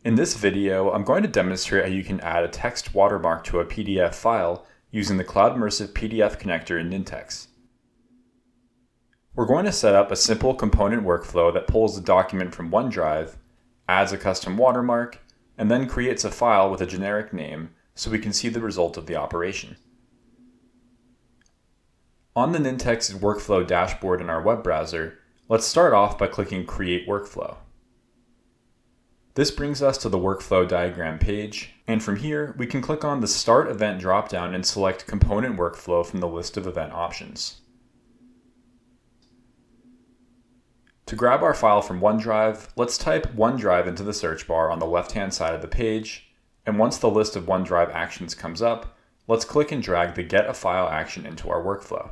In this video, I'm going to demonstrate how you can add a text watermark to a PDF file using the Cloudmersive PDF Connector in Nintex. We're going to set up a simple component workflow that pulls the document from OneDrive, adds a custom watermark, and then creates a file with a generic name so we can see the result of the operation. On the Nintex workflow dashboard in our web browser, let's start off by clicking Create Workflow. This brings us to the workflow diagram page, and from here we can click on the Start Event dropdown and select Component Workflow from the list of event options. To grab our file from OneDrive, let's type OneDrive into the search bar on the left-hand side of the page, and once the list of OneDrive actions comes up, let's click and drag the Get a File action into our workflow.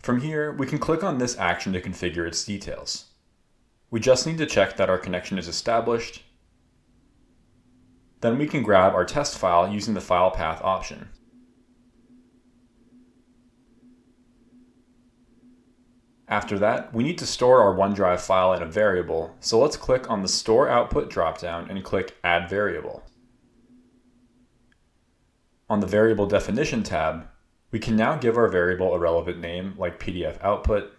From here, we can click on this action to configure its details. We just need to check that our connection is established. Then we can grab our test file using the File Path option. After that, we need to store our OneDrive file in a variable, so let's click on the Store Output dropdown and click Add Variable. On the Variable Definition tab, we can now give our variable a relevant name like PDF Output,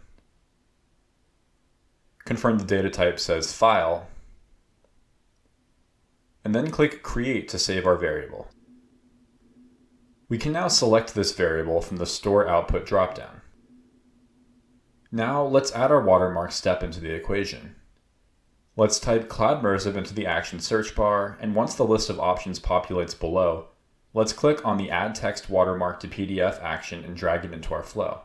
confirm the data type says File, and then click Create to save our variable. We can now select this variable from the Store Output dropdown. Now let's add our watermark step into the equation. Let's type Cloudmersive into the action search bar, and once the list of options populates below, let's click on the Add Text Watermark to PDF action and drag it into our flow.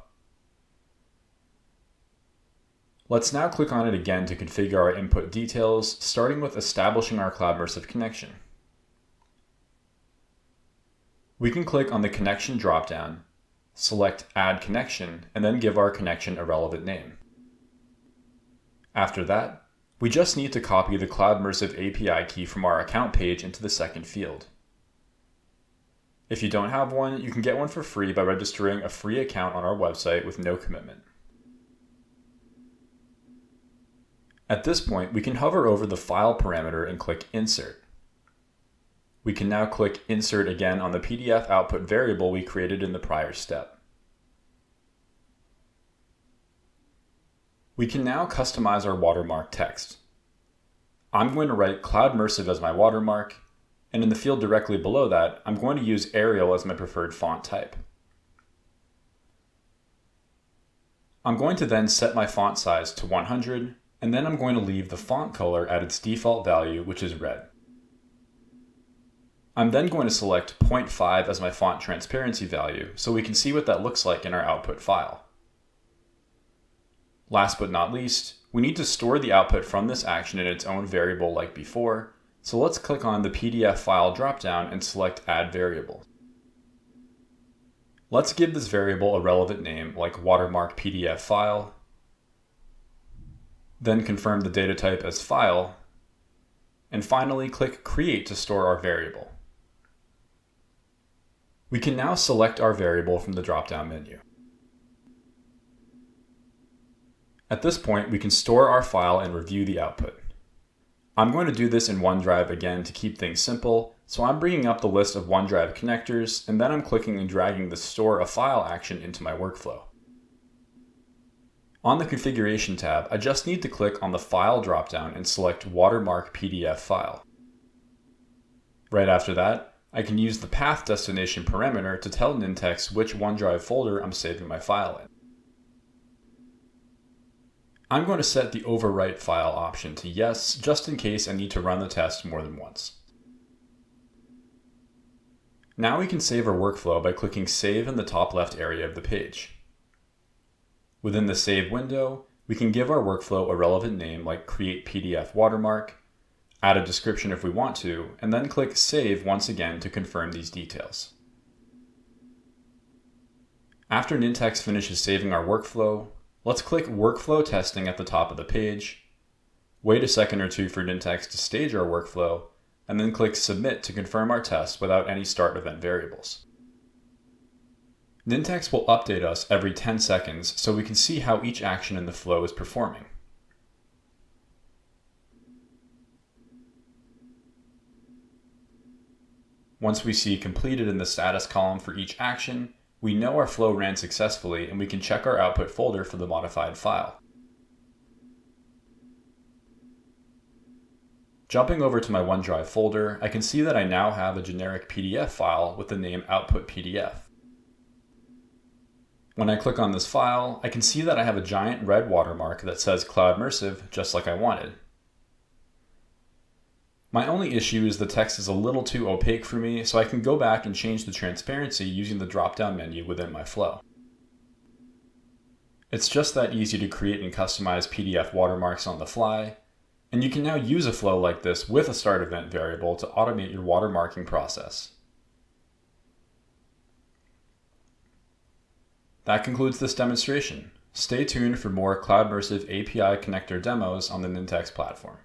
Let's now click on it again to configure our input details, starting with establishing our Cloudmersive connection. We can click on the Connection dropdown, select Add Connection, and then give our connection a relevant name. After that, we just need to copy the Cloudmersive API key from our account page into the second field. If you don't have one, you can get one for free by registering a free account on our website with no commitment. At this point, we can hover over the File parameter and click Insert. We can now click Insert again on the PDF output variable we created in the prior step. We can now customize our watermark text. I'm going to write Cloudmersive as my watermark, and in the field directly below that, I'm going to use Arial as my preferred font type. I'm going to then set my font size to 100, and then I'm going to leave the font color at its default value, which is red. I'm then going to select 0.5 as my font transparency value, so we can see what that looks like in our output file. Last but not least, we need to store the output from this action in its own variable like before, so let's click on the PDF file dropdown and select Add Variable. Let's give this variable a relevant name like Watermark PDF File, then confirm the data type as File, and finally click Create to store our variable. We can now select our variable from the drop-down menu. At this point, we can store our file and review the output. I'm going to do this in OneDrive again to keep things simple, so I'm bringing up the list of OneDrive connectors, and then I'm clicking and dragging the Store a File action into my workflow. On the Configuration tab, I just need to click on the File dropdown and select Watermark PDF File. Right after that, I can use the Path Destination parameter to tell Nintex which OneDrive folder I'm saving my file in. I'm going to set the Overwrite File option to Yes, just in case I need to run the test more than once. Now we can save our workflow by clicking Save in the top left area of the page. Within the Save window, we can give our workflow a relevant name like Create PDF Watermark, add a description if we want to, and then click Save once again to confirm these details. After Nintex finishes saving our workflow, let's click Workflow Testing at the top of the page, wait a second or two for Nintex to stage our workflow, and then click Submit to confirm our test without any start event variables. Nintex will update us every 10 seconds so we can see how each action in the flow is performing. Once we see completed in the status column for each action, we know our flow ran successfully and we can check our output folder for the modified file. Jumping over to my OneDrive folder, I can see that I now have a generic PDF file with the name output PDF. When I click on this file, I can see that I have a giant red watermark that says Cloudmersive, just like I wanted. My only issue is the text is a little too opaque for me, so I can go back and change the transparency using the drop-down menu within my flow. It's just that easy to create and customize PDF watermarks on the fly, and you can now use a flow like this with a start event variable to automate your watermarking process. That concludes this demonstration. Stay tuned for more Cloudmersive API Connector demos on the Nintex platform.